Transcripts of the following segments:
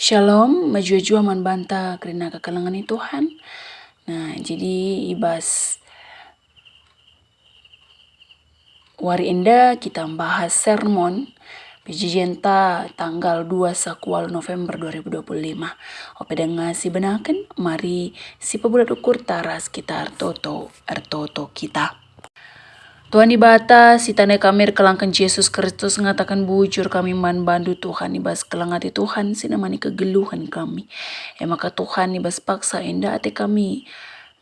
Shalom, majua-jua man banta kerana kekalangan Tuhan. Nah, jadi ibas wari enda kita bahas sermon Pejijenta tanggal 2 Sakual November 2025. Ope dengan si benakan, mari si pebulat ukur taras kita artoto kita. Tuhan ibata si tanai kamir kelangkan Yesus Kristus ngatakan bujur kami man bandu Tuhan ibas kelangati Tuhan sinamani kegeluhan kami. Maka Tuhan ibas paksa enda ate kami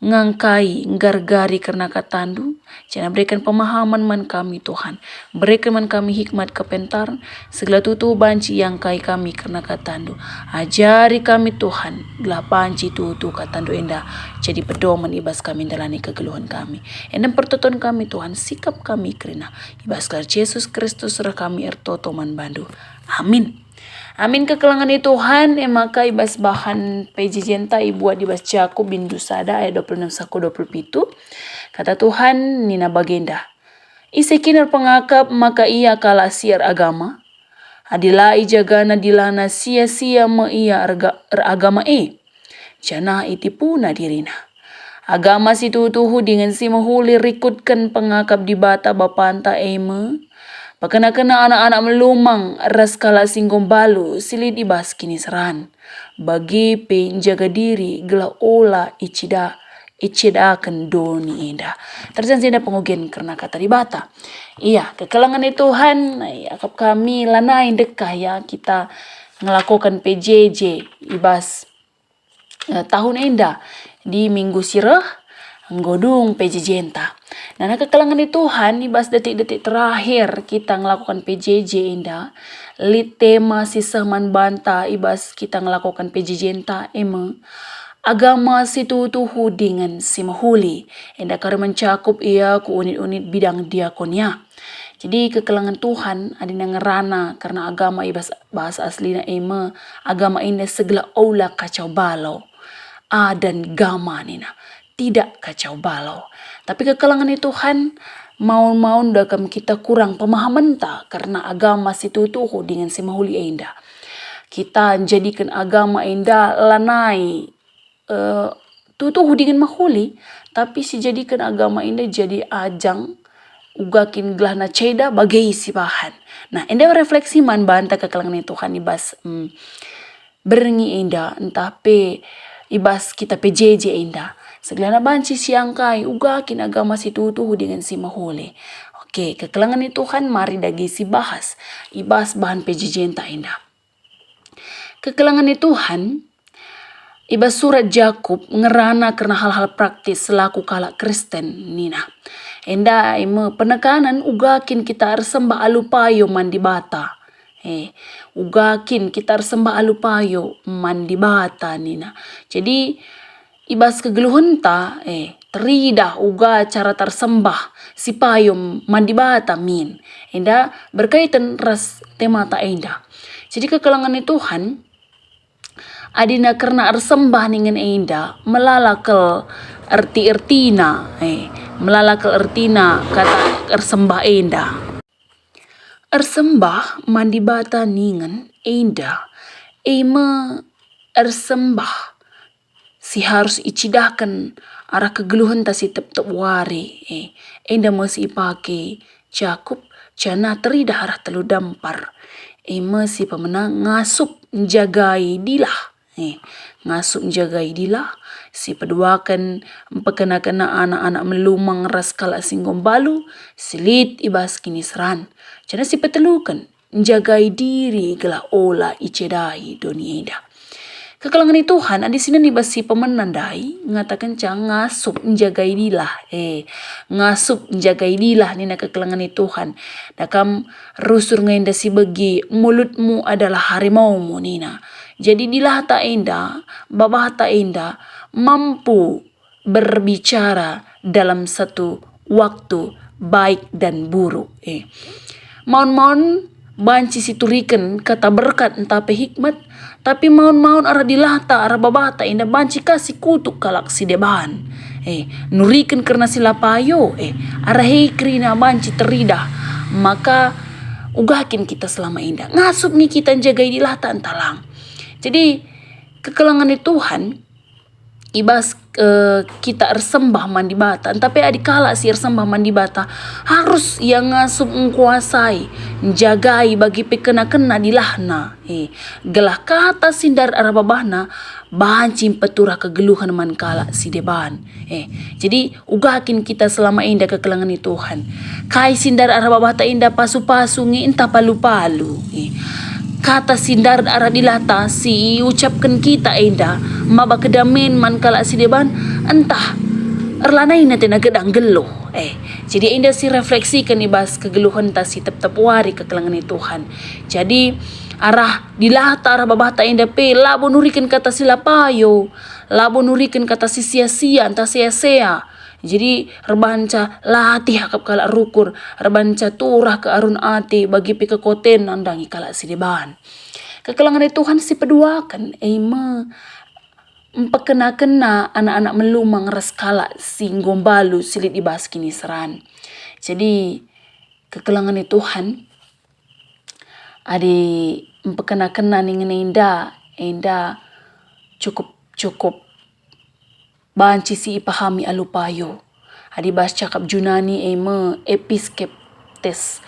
ngangkai gargari karena katandu. Jangan berikan pemahaman man kami Tuhan. Berikan man kami hikmat kepentar. Segala tutu banci yang kai kami karena katandu. Ajari kami Tuhan. Gelah banci tutu katandu enda. Jadi pedoman ibas kami dalani kegeluhan kami. Endam pertoton kami Tuhan. Sikap kami kerana ibas kelar Yesus Kristus serah kami ertoto man bandu. Amin. Amin kekelangan Tuhan, maka ibas bahan pejijenta ibuat ibas Jakub bin Dusada ayat 26 saku 27. Kata Tuhan nina bagenda. Isekinar pengakap maka ia kalah siar agama. Adilai jagana dilana sia-sia me ia agama Jana itipuna dirina. Agama si tutuhu dengan si mahuli rikutkan pengakap di bata bapanta eme. Pakena-kena anak-anak melumang ras kala singgong balu silid ibas kini seran. Bagi penjaga diri gela ola icida kendoni indah. Terjadi senda pengugen karena kata dibata. Iya, kekelangan Tuhan, akap kami lanain dekah ya kita ngelakukan PJJ ibas tahun enda di minggu sirah nggodung PJJ-enta. Nah, kekelangan Tuhan ibas detik-detik terakhir kita ngelakukan PJJ enda. Lit tema sisah man banta ibas kita ngelakukan PJJ-enta agama situ tuhu dengan si mahuli. Enda kare mencakup ia ku unit-unit bidang diakonia. Jadi kekelangan Tuhan adina ngerana karena agama ibas bahasa aslina agama ini segala aula kacau balau. Dan gama nina. Tidak kacau balau. Tapi kekelangan Tuhan mau dakam kita kurang pemahaman tak karena agama situ tuhu dengan si mahuli enda. Kita jadikan agama enda lanai tutuhu dengan mahuli, tapi si jadikan agama enda jadi ajang ugakin gelahna ceda bagai si bahan. Nah, enda refleksi man banta kekelangan Tuhan ibas berengi enda entah pe ibas kita PJJ enda. Segelana banci siangkai ugakin agama si tutuhu dengan si mahole. Oke, kekelangan Tuhan mari dagi si bahas. Ibas bahan PJJ enda. Kekelangan Tuhan ibas surat Jakub ngerana karena hal-hal praktis selaku kalak Kristen nina. Enda penekanan ugakin kita sembah alupayo mandi bata. Ugakin kita sembah alupayo mandi bata nina. Jadi ibas kegeluhan ta teridah uga cara tersembah si payung mandi bata min. Enda berkaitan ras tema ta enda. Jadi kekelangan Tuhan adina karena ersembah dengan enda melalakal ertina kata ersembah enda. Ersembah mandi bata ningan enda ersembah si harus icidahkan arah kegeluhan ta si tep wari enda masih ipake Jakub jana teridah arah telu dampar masih pemenang ngasup jagai dilah ngasup jagai dilah si peduakan pekena-kena anak-anak melumang ras kala singgong balu silit ibas kini seran jana si petelukan jagai diri gelah ola icedai dunia ida. Kekelangan Tuhan di sini nibasi pemenandai ngatakan ngasup jagai dilah ngasup jagai dilah nina kekelangan Tuhan dakam rusur ngenda si begi mulutmu adalah harimaumu nina. Jadi dilah ta enda babah ta enda mampu berbicara dalam satu waktu baik dan buruk maun banci siturikan kata berkat entah pe hikmat tapi maun arah dilata arah babata indah banci kasih kutuk kalak si deban nurikan karena sila payo arah krina banci teridah maka ugakin kita selama indah ngasup ni kita jagai dilata entalang Jadi kekelangan Tuhan ibas kita ersembah mandi bata, tapi adikala si ersembah mandi bata harus yang ngasup menguasai jagai bagi pekena-kena dilahna gelah kata sindar arababahna bancing peturah kegeluhan man kala si deban jadi ugakin kita selama indah kekelangan Tuhan kai sindar arababata indah pasu-pasu entah palu-palu kata sindar arah dilata si ucapkan kita enda maba kedamin man kala si deban entah erlanai na tinagedang geluh jadi enda si refleksikan ibas kegeluhan ta si tep-tep wari kekelangan Tuhan jadi arah dilata arah babata enda pe labo nurikan kata sila payo labo nurikan kata si sia-sia entah sia-sia jadi rebanca latih hakap kala rukur rebanca turah ke arun ati bagi pikekoten nandangi kala sideban kekelangan Tuhan si peduakan empekena-kena anak-anak melumang reskala si gombalu silit ibas kini seran jadi kekelangan Tuhan adi empekena-kena ningen enda cukup banci si ipahami alupayo. Adibas cakap Junani episkeptes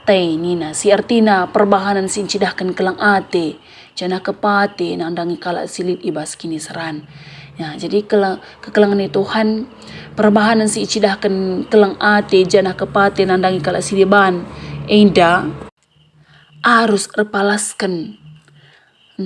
tei nina. Si artina perbahanan sin cidahkan kelang ate. Jana kepate nandangi kala silit ibas kini seran. Ya, jadi kekelangan Tuhan perbahanan si cidahkan kelang ate jana kepate nandangi kala siliban. Enda harus repalaskan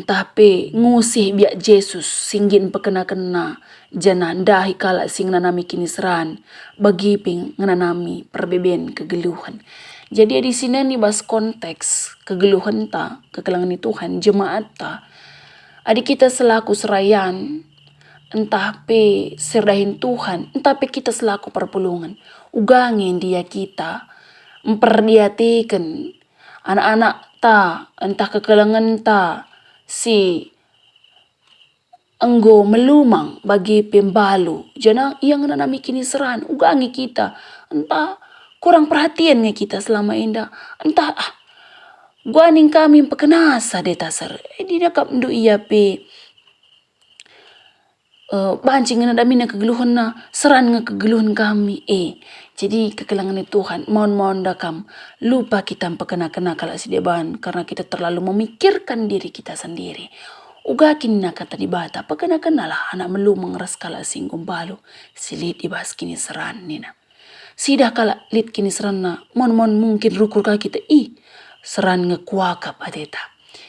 tapi ngusih biak Yesus singgin pekena-kena jana dahi kala sing nanami kini seran bagi ping ngananami perbeben kegeluhan. Jadi di sini nih bas konteks kegeluhan ta kekelangan Tuhan jemaat ta. Adik kita selaku serayan entah pe serdahin Tuhan entah pe kita selaku perpulungan ugangin dia kita memperdiatikan anak-anak ta entah kekelangan ta si enggo melumang bagi pembalu jana yang nanami kini seran ugangi kita entah kurang perhatiannya kita selama indah entah guaning kami pekenasa detasar di nakap ndu iya pe bancing na damina kegeluhan na seran nga kegeluhan kami jadi kekelangan Tuhan mohon dakam lupa kita pekena-kena kala si deban karena kita terlalu memikirkan diri kita sendiri ugakin na kata di bata pekena-kena lah anak melumang ras kala singgong balu silit ibas kini seran nina sidah kala lit kini seran na mohon mungkin rukur kala kita seran ngekuakap adeta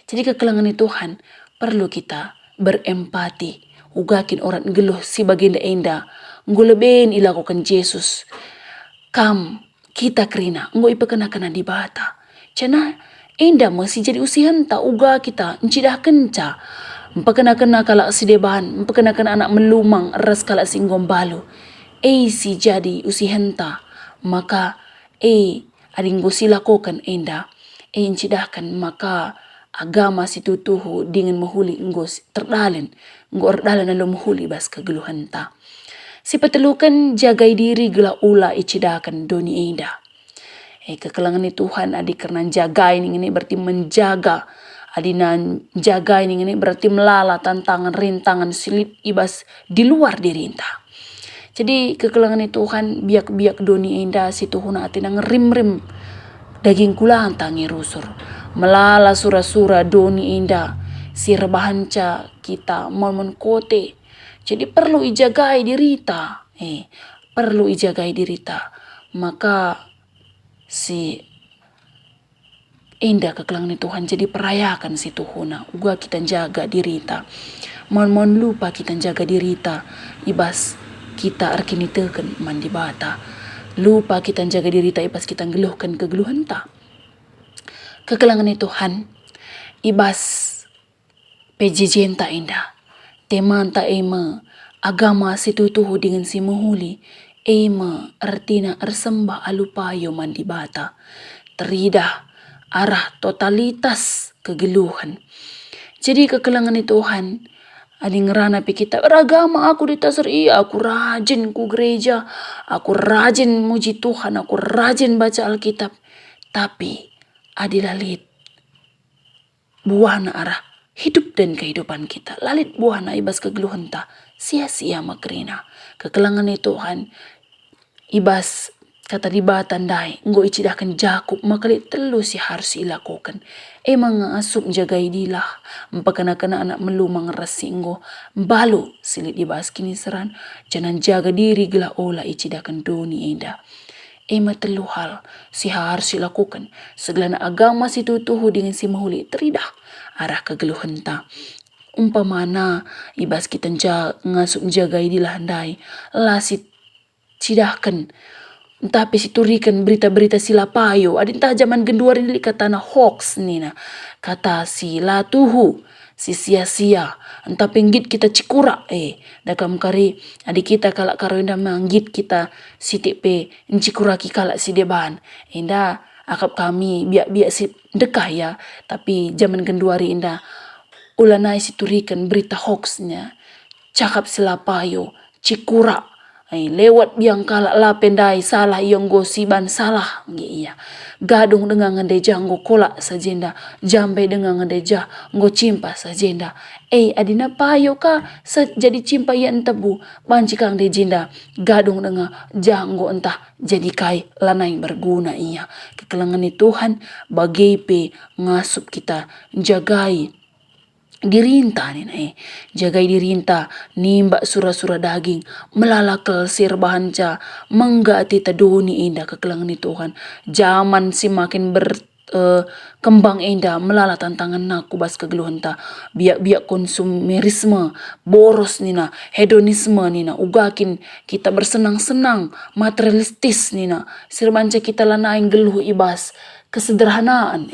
jadi kekelangan Tuhan perlu kita berempati ugakin orang geluh si baginda enda nguleben ilakukan Yesus kita kerina nggo ipekena-kena di bata cina enda masih jadi usihan ta uga kita encidah kenca empekena-kena kala si deban empekena-kena anak melumang ras kala singgong balu si jadi usihan ta maka adinggo silakokan enda encidahkan maka agama si tutuhu dengan mahuli nggo terdalan alo mahuli bas kegeluhan ta si petelukan jagai diri gela ula icidakan doni enda kekelangan Tuhan adi karena jagai ini berarti menjaga adinan jaga ini berarti melala tantangan rintangan silit ibas di luar diri enta jadi kekelangan Tuhan biak doni enda si tuhuna atina ngerim daging kulang tangi rusur melala sura-sura doni enda si rebahanca kita mon kote jadi perlu ijagai dirita perlu ijagai dirita maka si enda kekelangan Tuhan jadi perayakan si tuhuna uga kita jaga dirita mon lupa kita jaga dirita ibas kita arkini teken mandi bata lupa kita jaga dirita ibas kita ngeluhkan kegeluhan ta kekelangan Tuhan ibas pejijenta indah teman ta agama si tutuhu dengan si muhuli artina ersembah alupayo mandi bata teridah arah totalitas kegeluhan jadi kekelangan Tuhan adi ngerana pi kita beragama aku ditasar aku rajin ku gereja aku rajin muji Tuhan aku rajin baca Alkitab tapi adi lalit buahna arah hidup dan kehidupan kita. Lalit buahna ibas kegeluhan ta, sia-sia makrina. Kekelangan Tuhan, ibas kata di batandai, nggo icidahkan Jakub, makali telu si harus ilakukan. Emang asup jagai dilah, empakana-kana anak melumang resi nggo, balu silit ibas kini seran, jangan jaga diri gelah ola icidahkan doni enda. Ema telu hal si harus dilakukan. Segelana agama si tutuhu dengan si mahuli teridah arah kegeluhan ta. Umpamana ibas kita ngasup jagai dilandai lah si cidahkan tapi siturikan berita-berita sila payo adintah zaman genduar ini katana hoax nina kata sila tuhu si sia-sia entah penggit kita cikura dakam kari adik kita kalak karo indah manggit kita sitik pe cikuraki kalak si deban indah akap kami biak-biak si dekah ya tapi zaman genduari indah ulanai siturikan berita hoaxnya cakap sila payo cikura lewat biang kalak la pendai salah iong gosiban salah iya gadung dengan ngedeja nggo kolak sajenda jambe dengan ngedeja nggo cimpa sajenda adina payo ka jadi cimpa yan tebu banci kang dejenda gadung dengan janggo entah jadi kai lanai berguna iya kekelangan Tuhan bagai pe ngasup kita jagai dirinta nih jagai dirinta nimba sura-sura daging melalakal sir bahanca menggati tadoni indah kekelangan Tuhan zaman si makin kembang indah melala tantangan naku bas kegeluhan ta biak-biak konsumerisme boros nina hedonisme nina ugakin kita bersenang-senang materialistis nina sirbanca kita lanaing geluh ibas kesederhanaan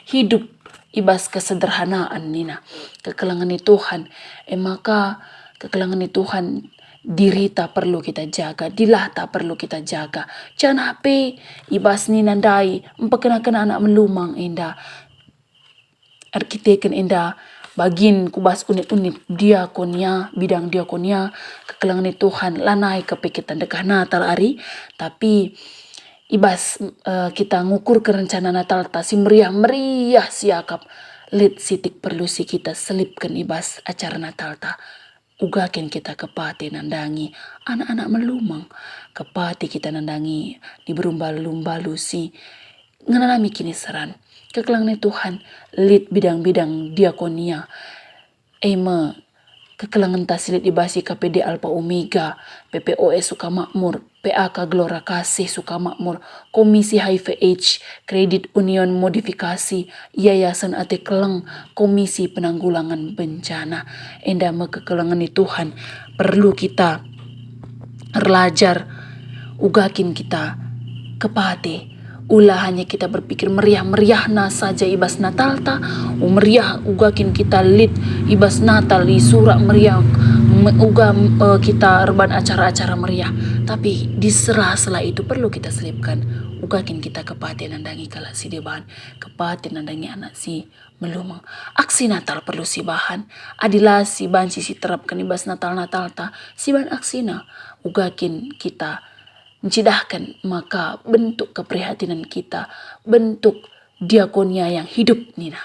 hidup ibas kesederhanaan nina kekelangan Tuhan maka kekelangan Tuhan diri tak perlu kita jaga dilah tak perlu kita jaga jangan HP ibas nina dai empakena-kena anak melumang indah arkiteken indah bagin kubas unit-unit diakonia bidang diakonia kekelangan Tuhan lanai kepikitan dekah Natal ari tapi ibas kita ngukur ke rencana Natal ta si meriah-meriah siakap lit sitik perlu si kita selipkan ibas acara Natal ta ugakin kita kepati nandangi anak-anak melumang kepati kita nandangi di berumbalu-lumbalu si ngenalami kini seran kekelangan Tuhan lit bidang-bidang diakonia kekelangan tasilit ibasi KPD Alpha Omega, PPOS Sukamakmur, PAK Gelora Kasih Sukamakmur, Komisi HIVH, Kredit Union Modifikasi, Yayasan Ate Keleng, Komisi Penanggulangan Bencana. Endah kekelangan Tuhan perlu kita belajar ugakin kita kepate ulah hanya kita berpikir meriah-meriah na saja ibas Natal ta meriah ugakin kita lit ibas Natal di surak meriah kita reban acara-acara meriah tapi di sela-sela itu perlu kita selipkan ugakin kita kepaten nandangi kala si deban kepaten nandangi anak si melumang aksi Natal perlu si bahan adilah si banci si terapkan ibas Natal ta si ban aksina ugakin kita mencidahkan maka bentuk keprihatinan kita bentuk diakonia yang hidup nina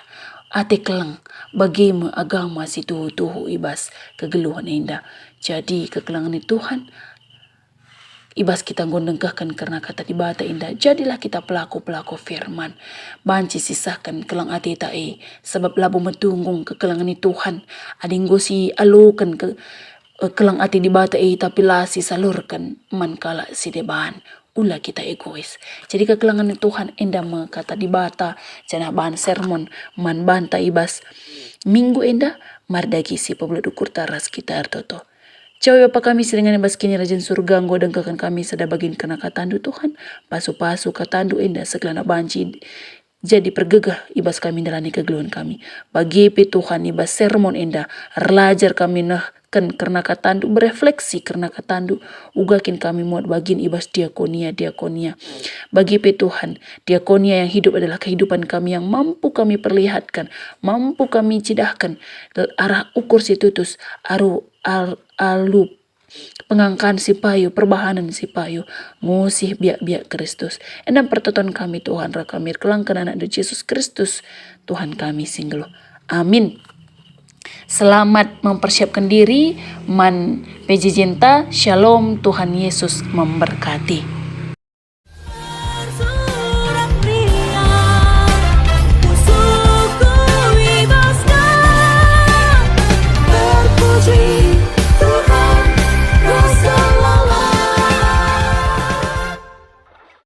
ate keleng bagaimana agama si tuhu ibas kegeluhan indah jadi kekelangan Tuhan ibas kita gondengkahkan karena kata di bata indah jadilah kita pelaku-pelaku firman banci sisahkan kelang ate tae sebab labu metunggung kekelangan Tuhan adinggo si alukan kelang ati di bata tapi lasi salurkan man kala si deban ula kita egois jadi kekelangan Tuhan endah kata di bata janah bahan sermon man banta ibas minggu endah mardagi si pebulu dukur taras kita artoto jauh apa kami dengan ibas kini rajin surga ngodengkakan kami sada bagin kena katandu Tuhan pasu-pasu katandu endah segelana banci jadi pergegah ibas kami dalani kegeluhan kami bagi Tuhan ibas sermon endah relajar kami kan karena katandu berefleksi karena katandu ugakin kami muat bagin ibas diakonia bagi Tuhan diakonia yang hidup adalah kehidupan kami yang mampu kami perlihatkan mampu kami cidahkan arah ukur si tutus alu pengangkaan si payu perbahanan si payu ngusih biak-biak Kristus endam pertoton kami Tuhan rakamir kelangkan anak Yesus Kristus Tuhan kami singgelo amin. Selamat mempersiapkan diri, man pejijenta, shalom, Tuhan Yesus memberkati.